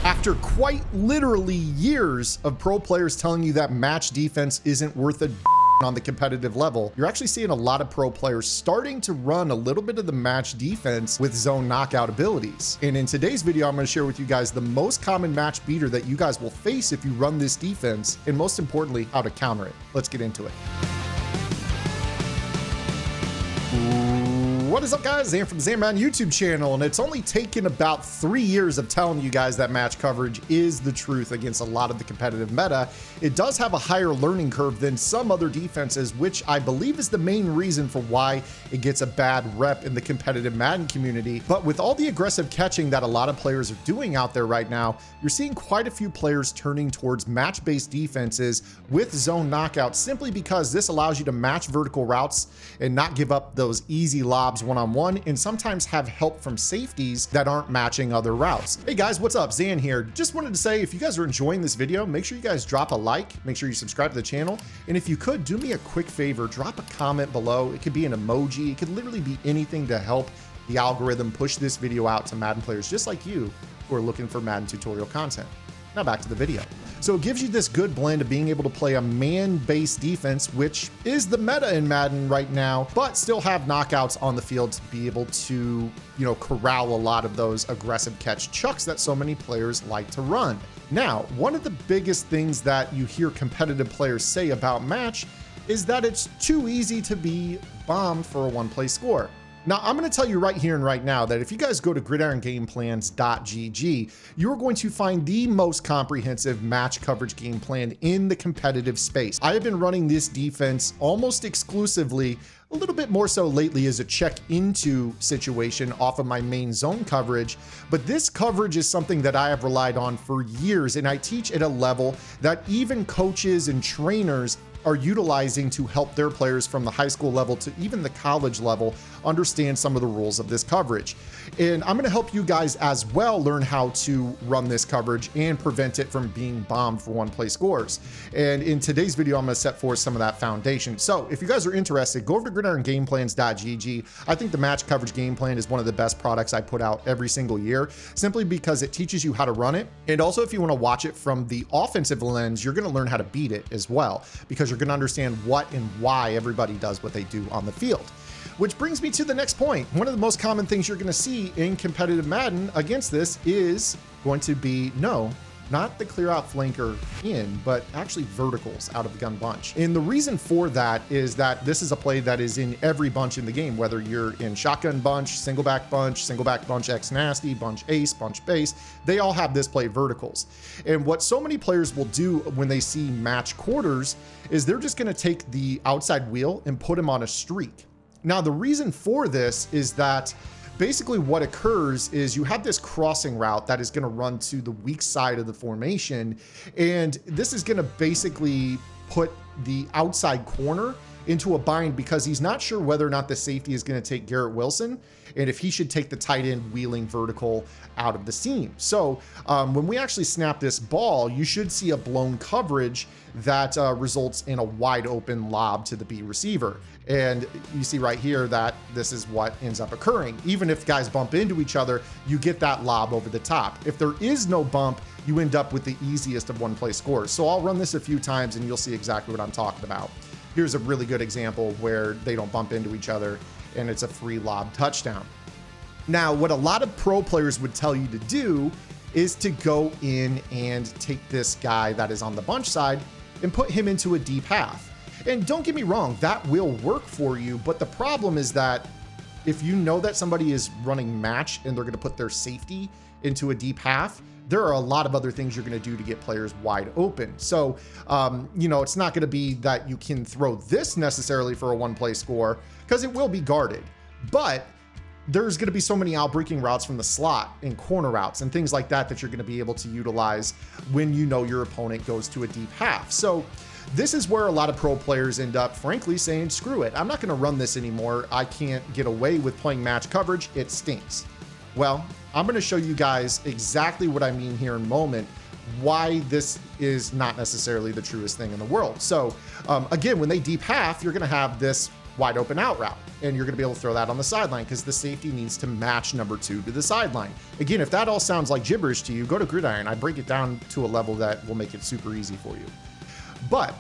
After quite literally years of pro players telling you that match defense isn't worth a on the competitive level, you're actually seeing a lot of pro players starting to run a little bit of the match defense with zone knockout abilities. And in today's video, I'm going to share with you guys the most common match beater that you guys will face if you run this defense, and most importantly, how to counter it. Let's get into it. What is up, guys? Zan from the Madden YouTube channel, and it's only taken about 3 years of telling you guys that match coverage is the truth against a lot of the competitive meta. It does have a higher learning curve than some other defenses, which I believe is the main reason for why it gets a bad rep in the competitive Madden community. But with all the aggressive catching that a lot of players are doing out there right now, you're seeing quite a few players turning towards match-based defenses with zone knockouts, simply because this allows you to match vertical routes and not give up those easy lobs one-on-one, and sometimes have help from safeties that aren't matching other routes. Hey guys, what's up? Zan here. Just wanted to say, if you guys are enjoying this video, make sure you guys drop a like, make sure you subscribe to the channel, and if you could, do me a quick favor, drop a comment below. It could be an emoji, it could literally be anything to help the algorithm push this video out to Madden players just like you who are looking for Madden tutorial content. Now back to the video. So it gives you this good blend of being able to play a man-based defense, which is the meta in Madden right now, but still have knockouts on the field to be able to, corral a lot of those aggressive catch chucks that so many players like to run. Now, one of the biggest things that you hear competitive players say about match is that it's too easy to be bombed for a one-play score. Now, I'm going to tell you right here and right now that if you guys go to gridirongameplans.gg, you're going to find the most comprehensive match coverage game plan in the competitive space. I have been running this defense almost exclusively, a little bit more so lately, as a check into situation off of my main zone coverage. But this coverage is something that I have relied on for years, and I teach at a level that even coaches and trainers are utilizing to help their players from the high school level to even the college level understand some of the rules of this coverage. And I'm going to help you guys as well learn how to run this coverage and prevent it from being bombed for one-play scores. And in today's video, I'm going to set forth some of that foundation. So if you guys are interested, go over to gridirongameplans.gg. I think the match coverage game plan is one of the best products I put out every single year, simply because it teaches you how to run it. And also, if you want to watch it from the offensive lens, you're going to learn how to beat it as well, because you're going to understand what and why everybody does what they do on the field. Which brings me to the next point. One of the most common things you're going to see in competitive Madden against this is going to be, not the clear out flanker in, but actually verticals out of the gun bunch. And the reason for that is that this is a play that is in every bunch in the game, whether you're in shotgun bunch, single back bunch X nasty, bunch ace, bunch base, they all have this play, verticals. And what so many players will do when they see match quarters is they're just going to take the outside wheel and put him on a streak. Now, the reason for this is that basically what occurs is you have this crossing route that is going to run to the weak side of the formation, and this is going to basically put the outside corner into a bind because he's not sure whether or not the safety is going to take Garrett Wilson and if he should take the tight end wheeling vertical out of the seam. So when we actually snap this ball, you should see a blown coverage that results in a wide open lob to the B receiver. And you see right here that this is what ends up occurring. Even if guys bump into each other, you get that lob over the top. If there is no bump, you end up with the easiest of one-play scores. So I'll run this a few times and you'll see exactly what I'm talking about. Here's a really good example where they don't bump into each other and it's a free lob touchdown. Now, what a lot of pro players would tell you to do is to go in and take this guy that is on the bunch side and put him into a deep half. And don't get me wrong, that will work for you, but the problem is that if you know that somebody is running match and they're going to put their safety into a deep half, there are a lot of other things you're going to do to get players wide open. So, it's not going to be that you can throw this necessarily for a one-play score, because it will be guarded. But there's going to be so many out-breaking routes from the slot and corner routes and things like that that you're going to be able to utilize when you know your opponent goes to a deep half. So this is where a lot of pro players end up, frankly, saying, screw it, I'm not going to run this anymore. I can't get away with playing match coverage. It stinks. Well, I'm going to show you guys exactly what I mean here in a moment, why this is not necessarily the truest thing in the world. So again, when they deep half, you're going to have this wide open out route. And you're going to be able to throw that on the sideline because the safety needs to match number 2 to the sideline. Again, if that all sounds like gibberish to you, go to Gridiron. I break it down to a level that will make it super easy for you. But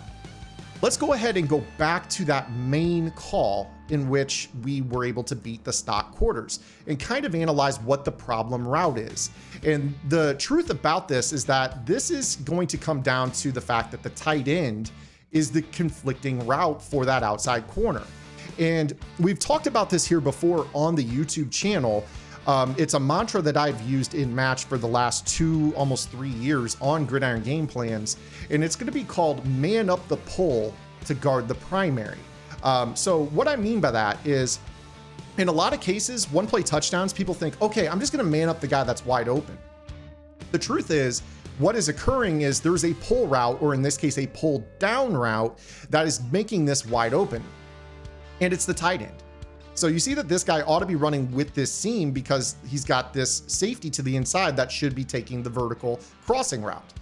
let's go ahead and go back to that main call in which we were able to beat the stock quarters and kind of analyze what the problem route is. And the truth about this is that this is going to come down to the fact that the tight end is the conflicting route for that outside corner. And we've talked about this here before on the YouTube channel. It's a mantra that I've used in match for the last 2, almost 3 years on Gridiron game plans. And it's going to be called man up the pole to guard the primary. So what I mean by that is in a lot of cases, one play touchdowns, people think, okay, I'm just going to man up the guy that's wide open. The truth is, what is occurring is there's a pull route, or in this case, a pull down route that is making this wide open. And it's the tight end. So you see that this guy ought to be running with this seam because he's got this safety to the inside that should be taking the vertical crossing route.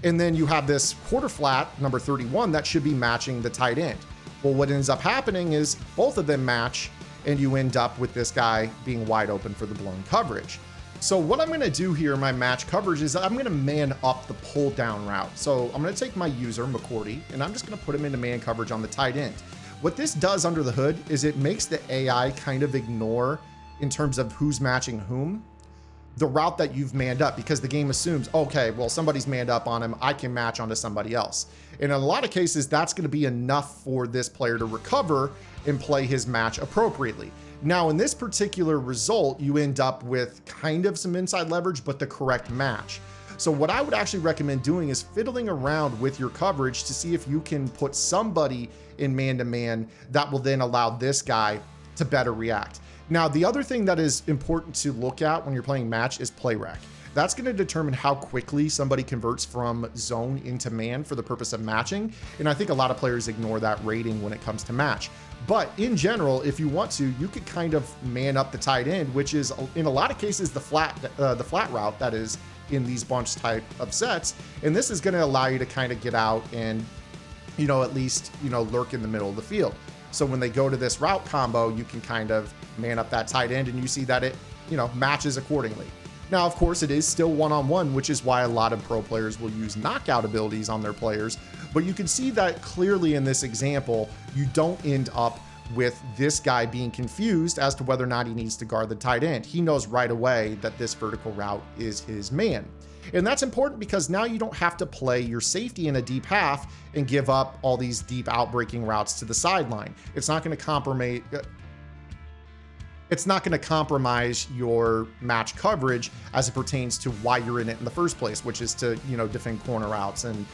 And then you have this quarter flat, number 31, that should be matching the tight end. Well, what ends up happening is both of them match, and you end up with this guy being wide open for the blown coverage. So what I'm going to do here in my match coverage is I'm going to man up the pull down route. So I'm going to take my user, McCourty, and I'm just going to put him into man coverage on the tight end. What this does under the hood is it makes the AI kind of ignore, in terms of who's matching whom, the route that you've manned up, because the game assumes, okay, well, somebody's manned up on him, I can match onto somebody else. And in a lot of cases, that's going to be enough for this player to recover and play his match appropriately. Now, in this particular result, you end up with kind of some inside leverage, but the correct match. So what I would actually recommend doing is fiddling around with your coverage to see if you can put somebody in man-to-man that will then allow this guy to better react. Now, the other thing that is important to look at when you're playing match is play rec. That's going to determine how quickly somebody converts from zone into man for the purpose of matching. And I think a lot of players ignore that rating when it comes to match. But in general, if you want to, you could kind of man up the tight end, which is in a lot of cases the flat route that is in these bunch type of sets. And this is going to allow you to kind of get out and, at least, lurk in the middle of the field. So when they go to this route combo, you can kind of man up that tight end and you see that it, matches accordingly. Now, of course, it is still one-on-one, which is why a lot of pro players will use knockout abilities on their players. But you can see that clearly in this example, you don't end up with this guy being confused as to whether or not he needs to guard the tight end. He knows right away that this vertical route is his man. And that's important because now you don't have to play your safety in a deep half and give up all these deep outbreaking routes to the sideline. It's not going to compromise your match coverage as it pertains to why you're in it in the first place, which is to, defend corner routes and,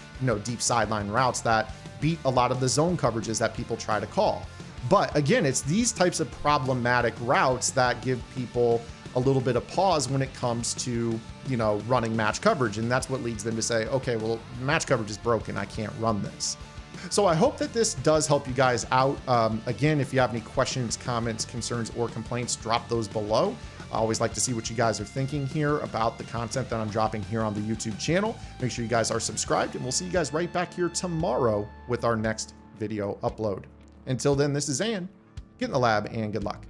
deep sideline routes that beat a lot of the zone coverages that people try to call. But again, it's these types of problematic routes that give people a little bit of pause when it comes to, running match coverage. And that's what leads them to say, okay, well, match coverage is broken. I can't run this. So I hope that this does help you guys out. Again, if you have any questions, comments, concerns, or complaints, drop those below. I always like to see what you guys are thinking here about the content that I'm dropping here on the YouTube channel. Make sure you guys are subscribed, and we'll see you guys right back here tomorrow with our next video upload. Until then, this is Zan. Get in the lab and good luck.